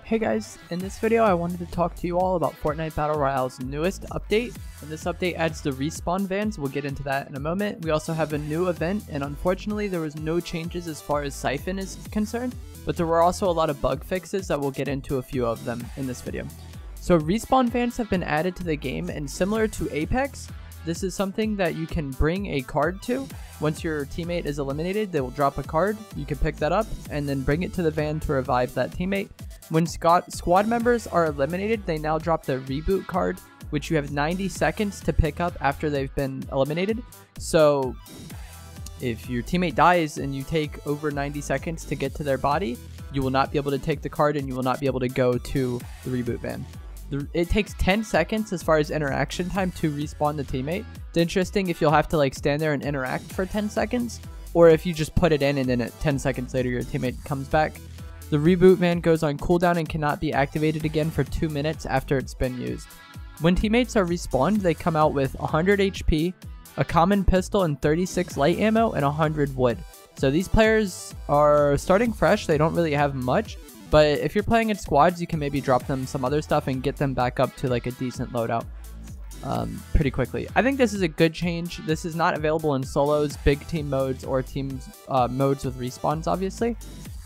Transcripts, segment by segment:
Hey guys, in this video I wanted to talk to you all about Fortnite Battle Royale's newest update, and this update adds the respawn vans. We'll get into that in a moment. We also have a new event, and unfortunately there was no changes as far as Siphon is concerned, but there were also a lot of bug fixes that we'll get into a few of them in this video. So respawn vans have been added to the game, and similar to Apex, this is something that you can bring a card to. Once your teammate is eliminated, they will drop a card. You can pick that up and then bring it to the van to revive that teammate. When squad members are eliminated, they now drop the reboot card, which you have 90 seconds to pick up after they've been eliminated. So if your teammate dies and you take over 90 seconds to get to their body, you will not be able to take the card and you will not be able to go to the reboot van. It takes 10 seconds as far as interaction time to respawn the teammate. It's interesting if you'll have to like stand there and interact for 10 seconds, or if you just put it in and then at 10 seconds later your teammate comes back. The reboot van goes on cooldown and cannot be activated again for 2 minutes after it's been used. When teammates are respawned, they come out with 100 HP, a common pistol and 36 light ammo, and 100 wood. So these players are starting fresh, they don't really have much, but if you're playing in squads, you can maybe drop them some other stuff and get them back up to like a decent loadout pretty quickly. I think this is a good change. This is not available in solos, big team modes, or teams modes with respawns, obviously.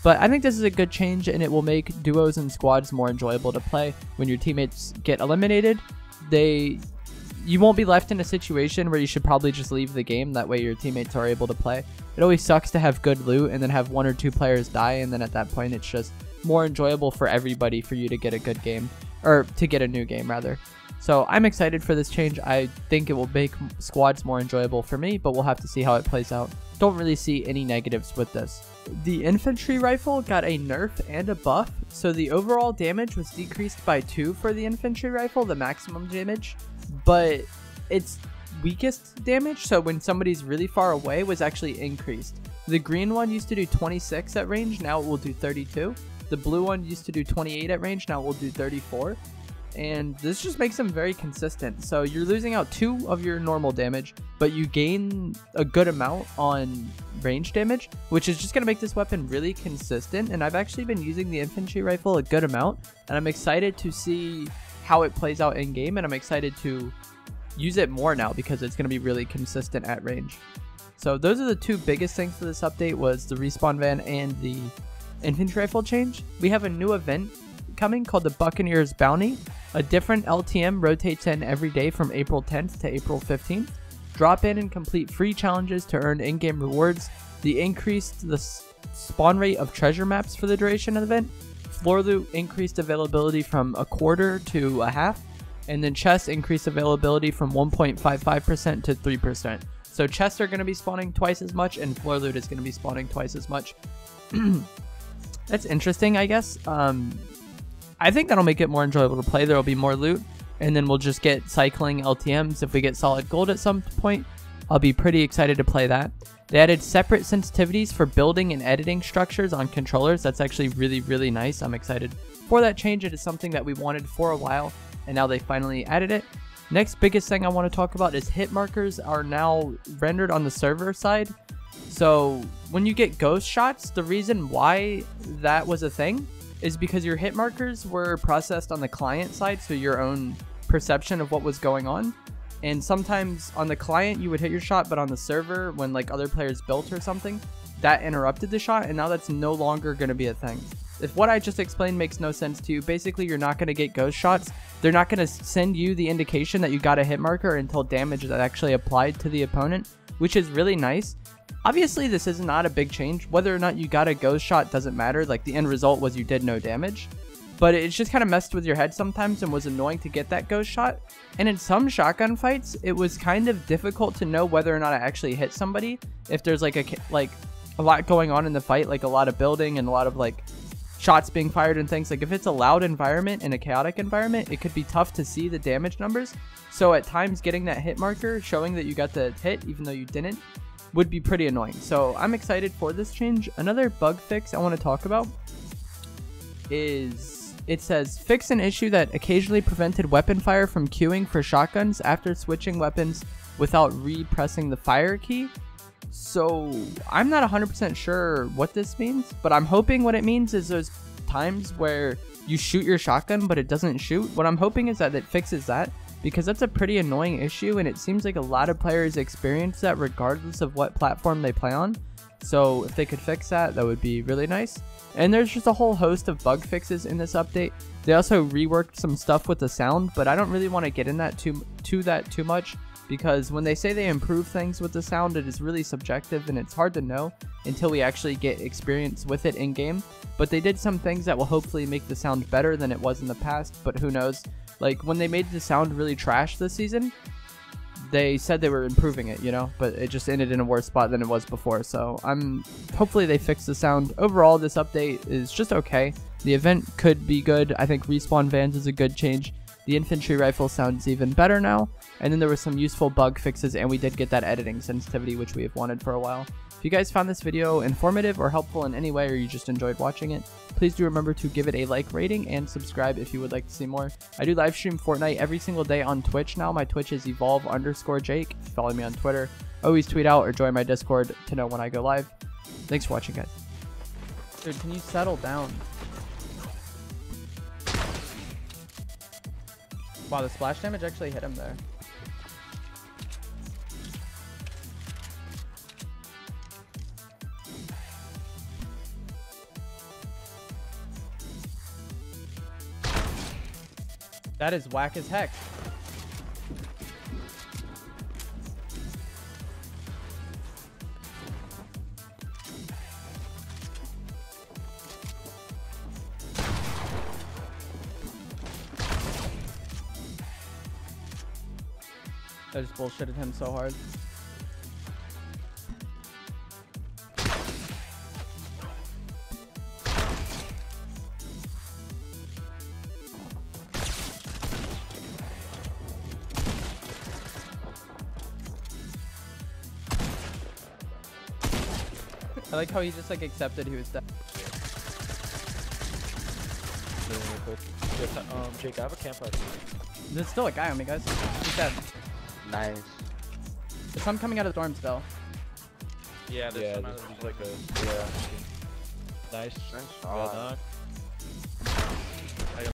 But I think this is a good change, and it will make duos and squads more enjoyable to play. When your teammates get eliminated, you won't be left in a situation where you should probably just leave the game. That way your teammates are able to play. It always sucks to have good loot and then have 1 or 2 players die, and then at that point it's just more enjoyable for everybody for you to get a good game, or to get a new game rather. So I'm excited for this change. I think it will make squads more enjoyable for me, but we'll have to see how it plays out. Don't really see any negatives with this. The infantry rifle got a nerf and a buff, so the overall damage was decreased by 2 for the infantry rifle, the maximum damage, but its weakest damage, so when somebody's really far away, was actually increased. The green one used to do 26 at range, now it will do 32. The blue one used to do 28 at range, now it will do 34. And this just makes them very consistent. So you're losing out 2 of your normal damage, but you gain a good amount on range damage, which is just going to make this weapon really consistent. And I've actually been using the infantry rifle a good amount, and I'm excited to see how it plays out in game, and I'm excited to use it more now because it's going to be really consistent at range. So those are the 2 biggest things for this update, was the respawn van and the infantry rifle change. We have a new event coming called the Buccaneer's Bounty. A different LTM rotates in every day from April 10th to April 15th. Drop in and complete free challenges to earn in-game rewards. The increased the spawn rate of treasure maps for the duration of the event. Floor loot increased availability from 1/4 to 1/2. And then chests increased availability from 1.55% to 3%. So chests are going to be spawning twice as much, and floor loot is going to be spawning twice as much. That's interesting, I guess. I think that'll make it more enjoyable to play. There will be more loot, and then we'll just get cycling LTMs. If we get solid gold at some point, I'll be pretty excited to play that. They added separate sensitivities for building and editing structures on controllers. That's actually really, really nice. I'm excited for that change. It is something that we wanted for a while, and now they finally added it. Next biggest thing I want to talk about is hit markers are now rendered on the server side. So when you get ghost shots, the reason why that was a thing is because your hit markers were processed on the client side, so your own perception of what was going on. And sometimes on the client you would hit your shot, but on the server, when like other players built or something, that interrupted the shot, and now that's no longer going to be a thing. If what I just explained makes no sense to you, basically you're not going to get ghost shots. They're not going to send you the indication that you got a hit marker until damage is actually applied to the opponent, which is really nice. Obviously, this is not a big change. Whether or not you got a ghost shot doesn't matter. Like, the end result was you did no damage. But it's just kind of messed with your head sometimes and was annoying to get that ghost shot. And in some shotgun fights, it was kind of difficult to know whether or not I actually hit somebody. If there's like a lot going on in the fight, like a lot of building and a lot of like shots being fired and things. Like, if it's a loud environment and a chaotic environment, it could be tough to see the damage numbers. So at times, getting that hit marker showing that you got the hit even though you didn't would be pretty annoying. So I'm excited for this change. Another bug fix I want to talk about is, it says, fix an issue that occasionally prevented weapon fire from queuing for shotguns after switching weapons without re-pressing the fire key. So I'm not 100% sure what this means, but I'm hoping what it means is those times where you shoot your shotgun, but it doesn't shoot. What I'm hoping is that it fixes that, because that's a pretty annoying issue, and it seems like a lot of players experience that regardless of what platform they play on. So if they could fix that, that would be really nice. And there's just a whole host of bug fixes in this update. They also reworked some stuff with the sound, but I don't really want to get in that too much, because when they say they improve things with the sound, it is really subjective and it's hard to know until we actually get experience with it in game. But they did some things that will hopefully make the sound better than it was in the past, but who knows. Like when they made the sound really trash this season, they said they were improving it, you know, but it just ended in a worse spot than it was before. So hopefully they fix the sound. Overall, this update is just okay. The event could be good. I think respawn vans is a good change. The infantry rifle sounds even better now. And then there were some useful bug fixes, and we did get that editing sensitivity, which we have wanted for a while. If you guys found this video informative or helpful in any way, or you just enjoyed watching it, please do remember to give it a like rating and subscribe if you would like to see more. I do live stream Fortnite every single day on Twitch now. My Twitch is evolve_Jake. Follow me on Twitter. Always tweet out or join my Discord to know when I go live. Thanks for watching, guys. Dude, can you settle down? Wow, the splash damage actually hit him there. That is whack as heck. I just bullshitted him so hard. I like how he just like accepted he was dead. Jake, I have a camp out here. There's still a guy on me, guys. He's dead. Nice. There's some coming out of the dorms though. Yeah, there's some out of the like a Nice. nice Well shot. done.